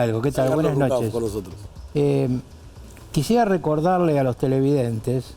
Algo, ¿qué tal? Buenas noches. Con nosotros. Quisiera recordarle a los televidentes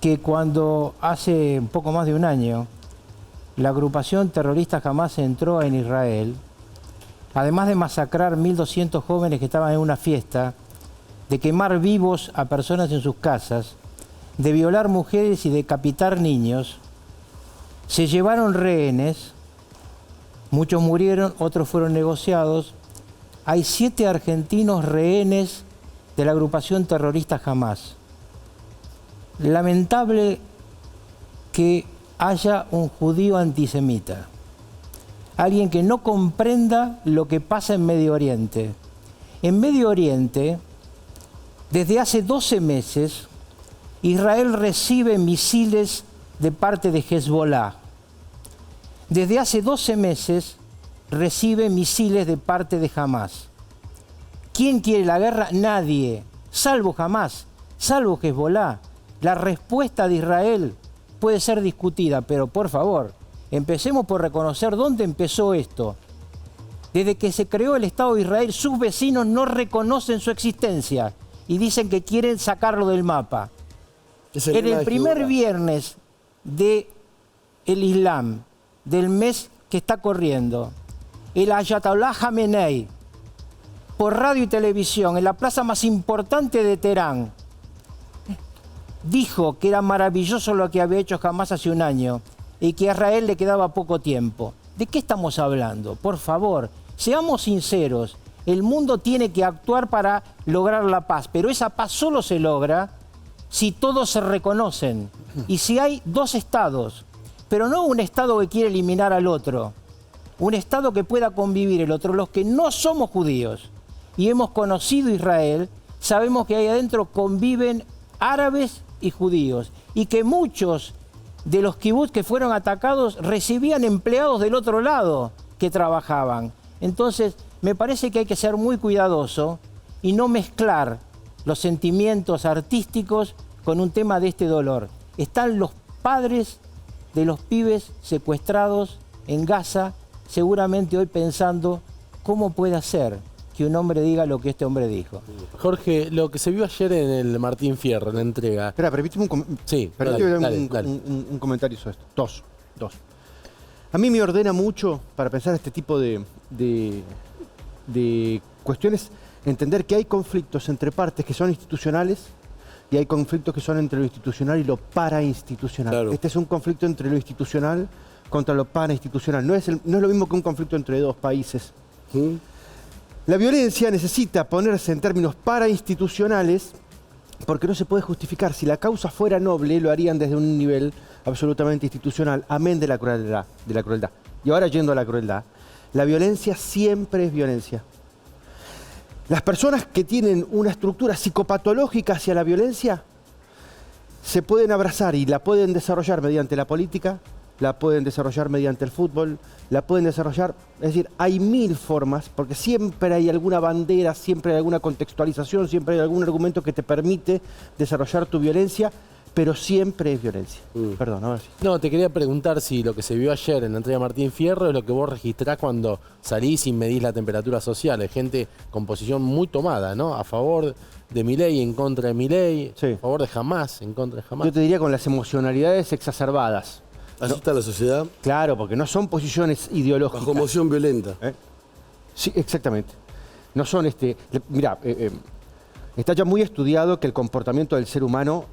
que cuando hace un poco más de un año la agrupación terrorista Hamás entró en Israel, además de masacrar 1.200 jóvenes que estaban en una fiesta, de quemar vivos a personas en sus casas, de violar mujeres y decapitar niños, se llevaron rehenes, muchos murieron, otros fueron negociados. Hay 7 argentinos rehenes de la agrupación terrorista Hamás. Lamentable que haya un judío antisemita, alguien que no comprenda lo que pasa en Medio Oriente. En Medio Oriente, desde hace 12 meses, Israel recibe misiles de parte de Hezbollah. Desde hace 12 meses recibe misiles de parte de Hamás. ¿Quién quiere la guerra? Nadie, salvo Hamás, salvo Hezbollah. La respuesta de Israel puede ser discutida, pero por favor, empecemos por reconocer dónde empezó esto. Desde que se creó el Estado de Israel, sus vecinos no reconocen su existencia y dicen que quieren sacarlo del mapa. En el primer viernes del Islam, del mes que está corriendo, el Ayatollah Jamenei, por radio y televisión, en la plaza más importante de Teherán, dijo que era maravilloso lo que había hecho Hamás hace un año y que a Israel le quedaba poco tiempo. ¿De qué estamos hablando? Por favor, seamos sinceros. El mundo tiene que actuar para lograr la paz, pero esa paz solo se logra si todos se reconocen y si hay 2 estados, pero no un estado que quiere eliminar al otro, un estado que pueda convivir el otro. Los que no somos judíos y hemos conocido Israel, sabemos que ahí adentro conviven árabes y judíos y que muchos de los kibutz que fueron atacados recibían empleados del otro lado que trabajaban. Entonces, me parece que hay que ser muy cuidadoso y no mezclar los sentimientos artísticos con un tema de este dolor. Están los padres de los pibes secuestrados en Gaza, seguramente hoy pensando cómo puede ser que un hombre diga lo que este hombre dijo. Jorge, lo que se vio ayer en el Martín Fierro, en la entrega... Espera, permíteme un comentario sobre esto. Dos. A mí me ordena mucho, para pensar este tipo de cuestiones, entender que hay conflictos entre partes que son institucionales y hay conflictos que son entre lo institucional y lo parainstitucional. Claro. Este es un conflicto entre lo institucional contra lo parainstitucional. No es lo mismo que un conflicto entre 2 países. La violencia necesita ponerse en términos parainstitucionales porque no se puede justificar. Si la causa fuera noble, lo harían desde un nivel absolutamente institucional, amén de la crueldad. Y ahora, yendo a la crueldad, la violencia siempre es violencia. Las personas que tienen una estructura psicopatológica hacia la violencia se pueden abrazar y la pueden desarrollar mediante la política, la pueden desarrollar mediante el fútbol, la pueden desarrollar, es decir, hay 1000 formas, porque siempre hay alguna bandera, siempre hay alguna contextualización, siempre hay algún argumento que te permite desarrollar tu violencia, pero siempre es violencia. Perdón, ahora sí. No, te quería preguntar si lo que se vio ayer en la entrega Martín Fierro es lo que vos registrás cuando salís y medís la temperatura social. Hay gente con posición muy tomada, ¿no? A favor de Milei, en contra de Milei, sí. A favor de Hamás, en contra de Hamás. Yo te diría con las emocionalidades exacerbadas. ¿Así está la sociedad? Claro, porque no son posiciones ideológicas. Bajo emoción violenta. Sí, exactamente. No son mirá, está ya muy estudiado que el comportamiento del ser humano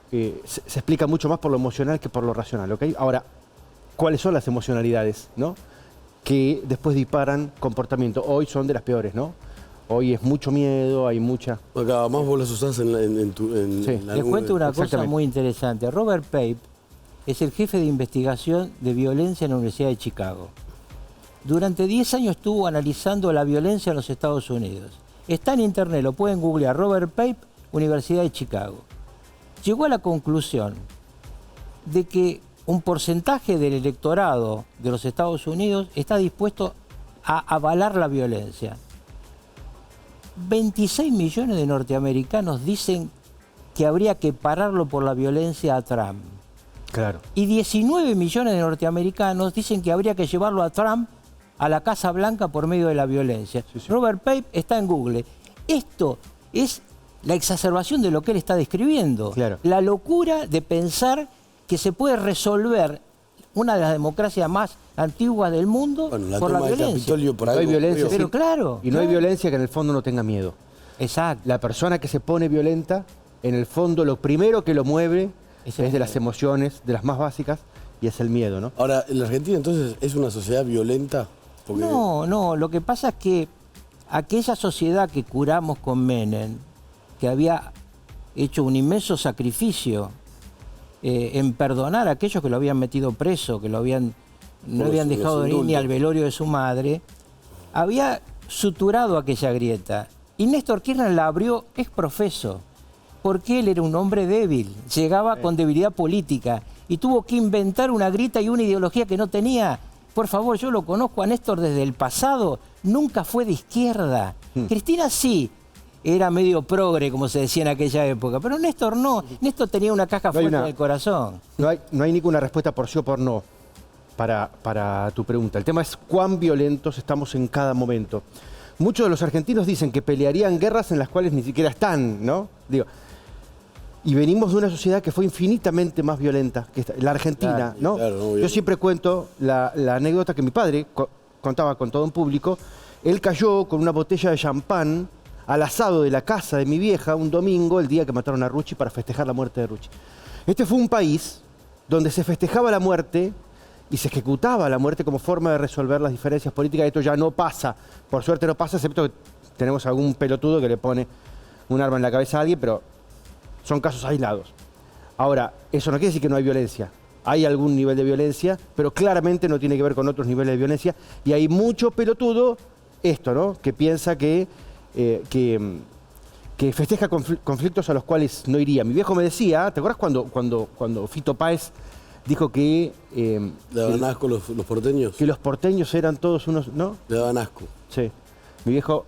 se explica mucho más por lo emocional que por lo racional, ¿ok? Ahora, ¿cuáles son las emocionalidades, no? Que después disparan comportamiento. Hoy son de las peores, ¿no? Hoy es mucho miedo, hay mucha... Acá, más vos las usás en sí. la Les nube. cuento una cosa muy interesante. Robert Pape es el jefe de investigación de violencia en la Universidad de Chicago. Durante 10 años estuvo analizando la violencia en los Estados Unidos. Está en internet, lo pueden googlear, Robert Pape, Universidad de Chicago. Llegó a la conclusión de que un porcentaje del electorado de los Estados Unidos está dispuesto a avalar la violencia. 26 millones de norteamericanos dicen que habría que pararlo por la violencia a Trump. Claro. Y 19 millones de norteamericanos dicen que habría que llevarlo a Trump a la Casa Blanca por medio de la violencia. Sí, sí. Robert Pape está en Google. Esto es la exacerbación de lo que él está describiendo. Claro. La locura de pensar que se puede resolver una de las democracias más antiguas del mundo Bueno, la por la toma del violencia. Capitolio por No hay algo. violencia, Pero claro. Y no hay claro. violencia que en el fondo no tenga miedo. Exacto. La persona que se pone violenta, en el fondo lo primero que lo mueve Es es el de miedo. las emociones, de las más básicas, y es el miedo, ¿no? Ahora, ¿en la Argentina entonces es una sociedad violenta? Porque No, lo que pasa es que aquella sociedad que curamos con Menem, que había hecho un inmenso sacrificio en perdonar a aquellos que lo habían metido preso, que no habían dejado de ir ni indultos. al velorio de su madre, había suturado aquella grieta. Y Néstor Kirchner la abrió ex profeso, porque él era un hombre débil, llegaba con debilidad política y tuvo que inventar una grieta y una ideología que no tenía. Por favor, yo lo conozco a Néstor desde el pasado, nunca fue de izquierda. Cristina sí, era medio progre, como se decía en aquella época, pero Néstor no. Néstor tenía una caja No hay fuerte una- del corazón. No hay ninguna respuesta por sí o por no para tu pregunta. El tema es cuán violentos estamos en cada momento. Muchos de los argentinos dicen que pelearían guerras en las cuales ni siquiera están, ¿no? Digo, y venimos de una sociedad que fue infinitamente más violenta que la Argentina, Claro, ¿no? claro, obvio. Yo siempre cuento la anécdota que mi padre contaba con todo un público. Él cayó con una botella de champán al asado de la casa de mi vieja un domingo, el día que mataron a Rucci, para festejar la muerte de Rucci. Este fue un país donde se festejaba la muerte y se ejecutaba la muerte como forma de resolver las diferencias políticas. Esto ya no pasa, por suerte no pasa, excepto que tenemos algún pelotudo que le pone un arma en la cabeza a alguien, pero son casos aislados. Ahora, eso no quiere decir que no hay violencia. Hay algún nivel de violencia, pero claramente no tiene que ver con otros niveles de violencia. Y hay mucho pelotudo, esto, ¿no? Que piensa que festeja conflictos a los cuales no iría. Mi viejo me decía, ¿te acuerdas cuando Fito Páez dijo que le daban asco los porteños. los porteños eran todos unos... ¿no? Le daban asco. Sí. Mi viejo,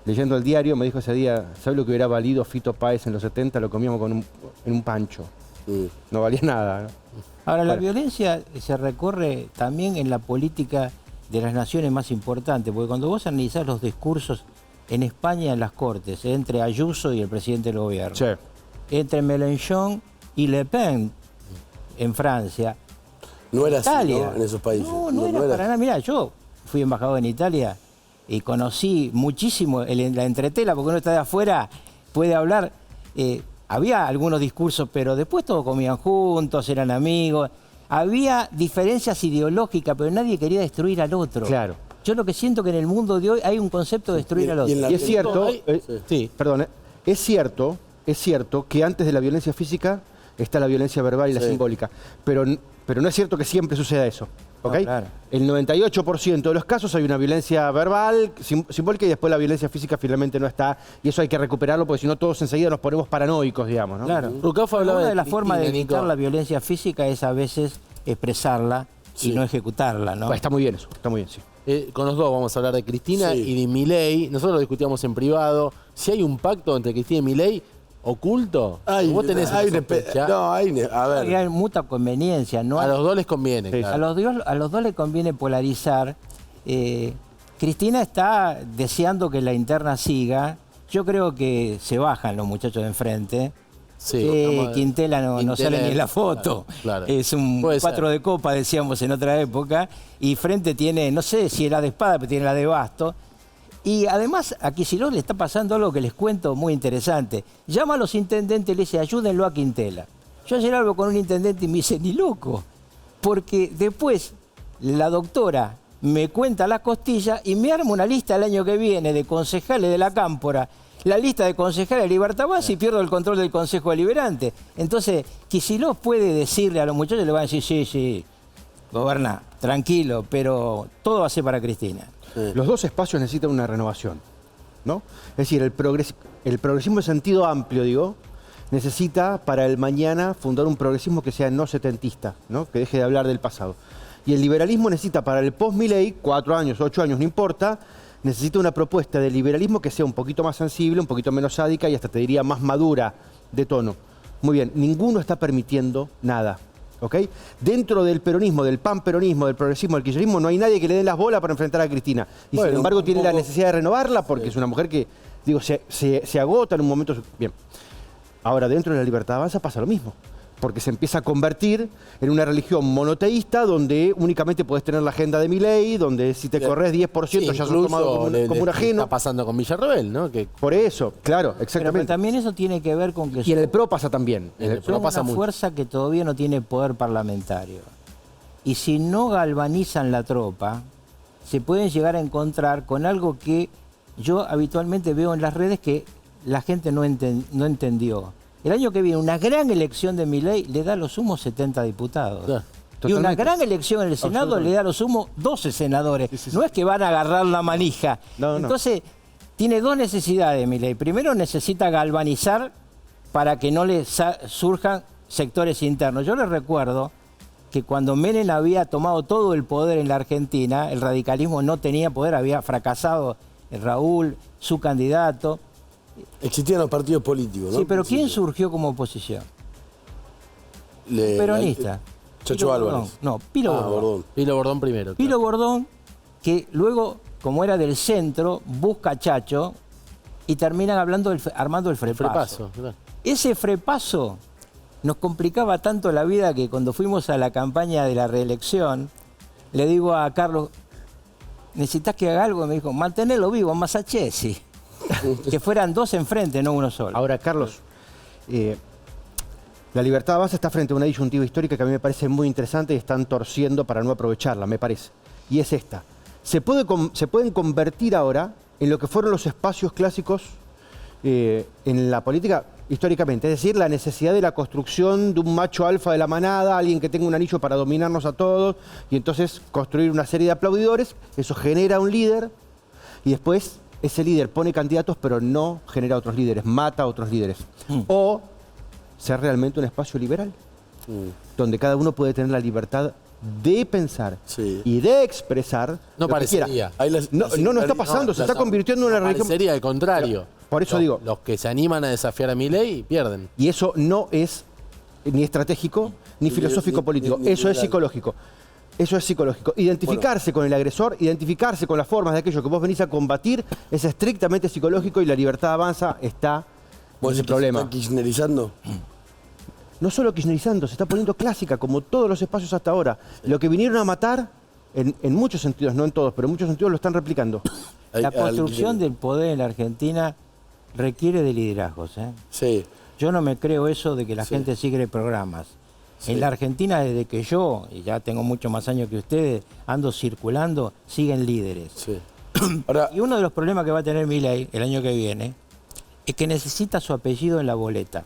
leyendo el diario, me dijo ese día, ¿sabes lo que hubiera valido Fito Páez en los 70? Lo comíamos en un pancho. Mm. No valía nada, ¿no? Ahora, la Bueno. violencia se recorre también en la política de las naciones más importantes, porque cuando vos analizás los discursos en España en las Cortes, entre Ayuso y el presidente del gobierno, Sí. entre Mélenchon y Le Pen en Francia, No era así, Italia. ¿no? En esos países. No era para nada. Mirá, yo fui embajador en Italia y conocí muchísimo la entretela, porque uno está de afuera, puede hablar. Había algunos discursos, pero después todos comían juntos, eran amigos. Había diferencias ideológicas, pero nadie quería destruir al otro. Claro. Yo lo que siento que en el mundo de hoy hay un concepto de destruir al Y otro. en la- Y es cierto, Ay, sí. perdón, es cierto que antes de la violencia física está la violencia verbal y la Sí. simbólica, pero no es cierto que siempre suceda eso, ¿ok? No, claro. El 98% de los casos hay una violencia verbal, simbólica, y después la violencia física finalmente no está, y eso hay que recuperarlo porque si no todos enseguida nos ponemos paranoicos, digamos, ¿no? Claro. Rucafo hablaba Una de de las formas de Cristina, evitar Nico. la violencia física es a veces expresarla Sí. y no ejecutarla, ¿no? Pues está muy bien eso, está muy bien, sí. Con los dos vamos a hablar de Cristina Sí. y de Milei. Nosotros lo discutíamos en privado. Si hay un pacto entre Cristina y Milei oculto, vos tenés esa sospecha. a ver. Hay mucha conveniencia, ¿no? A los dos les conviene. Sí. claro. A los dos les conviene polarizar. Cristina está deseando que la interna siga. Yo creo que se bajan los muchachos de enfrente. Sí, Quintela no Quintela sale ni en la es- foto. claro. Es un Puede 4 ser. de copa, decíamos en otra época. Y frente tiene, no sé si era de espada, pero tiene la de basto. Y además a Kicillof le está pasando algo que les cuento muy interesante. Llama a los intendentes y le dice, ayúdenlo a Quintela. Yo ayer hablo con un intendente y me dice, ni loco. Porque después la doctora me cuenta las costillas y me arma una lista el año que viene de concejales de la Cámpora, la lista de concejales de Libertad Básica y pierdo el control del Consejo Deliberante. Entonces, Kicillof puede decirle a los muchachos, le van a decir, sí, goberná, tranquilo, pero todo va a ser para Cristina. Los dos espacios necesitan una renovación, ¿no? Es decir, el progresismo en sentido amplio, digo, necesita para el mañana fundar un progresismo que sea no setentista, ¿no? Que deje de hablar del pasado. Y el liberalismo necesita para el post-Milei, 4 años, 8 años, no importa, necesita una propuesta de liberalismo que sea un poquito más sensible, un poquito menos sádica y hasta te diría más madura de tono. Muy bien, ninguno está permitiendo nada, ¿ok? Dentro del peronismo, del panperonismo, del progresismo, del kirchnerismo, no hay nadie que le dé las bolas para enfrentar a Cristina. Y Bueno, sin embargo un tiene la poco- necesidad de renovarla porque es una mujer que, digo, se agota en un momento... Bien. Ahora, dentro de la Libertad Avanza pasa lo mismo. Porque se empieza a convertir en una religión monoteísta donde únicamente podés tener la agenda de Milei, donde si te corres 10% Sí, ya sos incluso tomado como un ajeno. Está pasando con Villarroel, ¿no? Que Por eso, claro, Pero exactamente. también eso tiene que ver con que Y en el PRO pasa también. En el PRO son pasa una mucho. fuerza que todavía no tiene poder parlamentario. Y si no galvanizan la tropa, se pueden llegar a encontrar con algo que yo habitualmente veo en las redes que la gente no entendió. El año que viene, una gran elección de Milei le da a lo sumo 70 diputados. Claro. Y una Totalmente. gran elección en el Senado Absolutamente. le da a lo sumo 12 senadores. Sí, sí, sí. No es que van a agarrar la manija. No, no. Entonces, tiene dos necesidades Milei. Primero, necesita galvanizar para que no le surjan sectores internos. Yo les recuerdo que cuando Menem había tomado todo el poder en la Argentina, el radicalismo no tenía poder, había fracasado Raúl, su candidato. Existían los partidos políticos, ¿no? Sí, pero ¿quién surgió como oposición? Peronista. Chacho Pilo Álvarez. Bordón. No, Pilo Ah, Bordón. Bordón. Pilo Bordón primero. Pilo Bordón, que luego, como era del centro, busca a Chacho y terminan armando el frepaso. Frepaso, claro. Ese frepaso nos complicaba tanto la vida que cuando fuimos a la campaña de la reelección, le digo a Carlos, ¿necesitas que haga algo? Y me dijo, mantenerlo vivo, Masachesi. Que fueran dos enfrente, no uno solo. Ahora, Carlos, la Libertad Avanza está frente a una disyuntiva histórica que a mí me parece muy interesante y están torciendo para no aprovecharla, me parece. Y es esta. Se pueden convertir ahora en lo que fueron los espacios clásicos en la política históricamente. Es decir, la necesidad de la construcción de un macho alfa de la manada, alguien que tenga un anillo para dominarnos a todos, y entonces construir una serie de aplaudidores. Eso genera un líder y después ese líder pone candidatos pero no genera otros líderes, mata a otros líderes. O ser realmente un espacio liberal, donde cada uno puede tener la libertad de pensar Sí. y de expresar No lo que parecería. quiera. Ahí las- No, las- no está no, pasando, se las- está convirtiendo en una religión. Parecería al contrario. Por eso Los- digo. Los que se animan a desafiar a Milei pierden. Y eso no es ni estratégico ni filosófico político, ni eso es liberal. psicológico. Eso es psicológico. Identificarse con el agresor, identificarse con las formas de aquello que vos venís a combatir, es estrictamente psicológico y la Libertad Avanza está en ese problema. ¿Está kirchnerizando? No solo kirchnerizando, se está poniendo clásica, como todos los espacios hasta ahora. Lo que vinieron a matar, en muchos sentidos, no en todos, pero en muchos sentidos lo están replicando. La construcción del poder en la Argentina requiere de liderazgos. Sí. Yo no me creo eso de que la gente sigue programas. En la Argentina, desde que yo, y ya tengo mucho más años que ustedes, ando circulando, siguen líderes. Sí. Ahora, Y uno de los problemas que va a tener Milei el año que viene es que necesita su apellido en la boleta.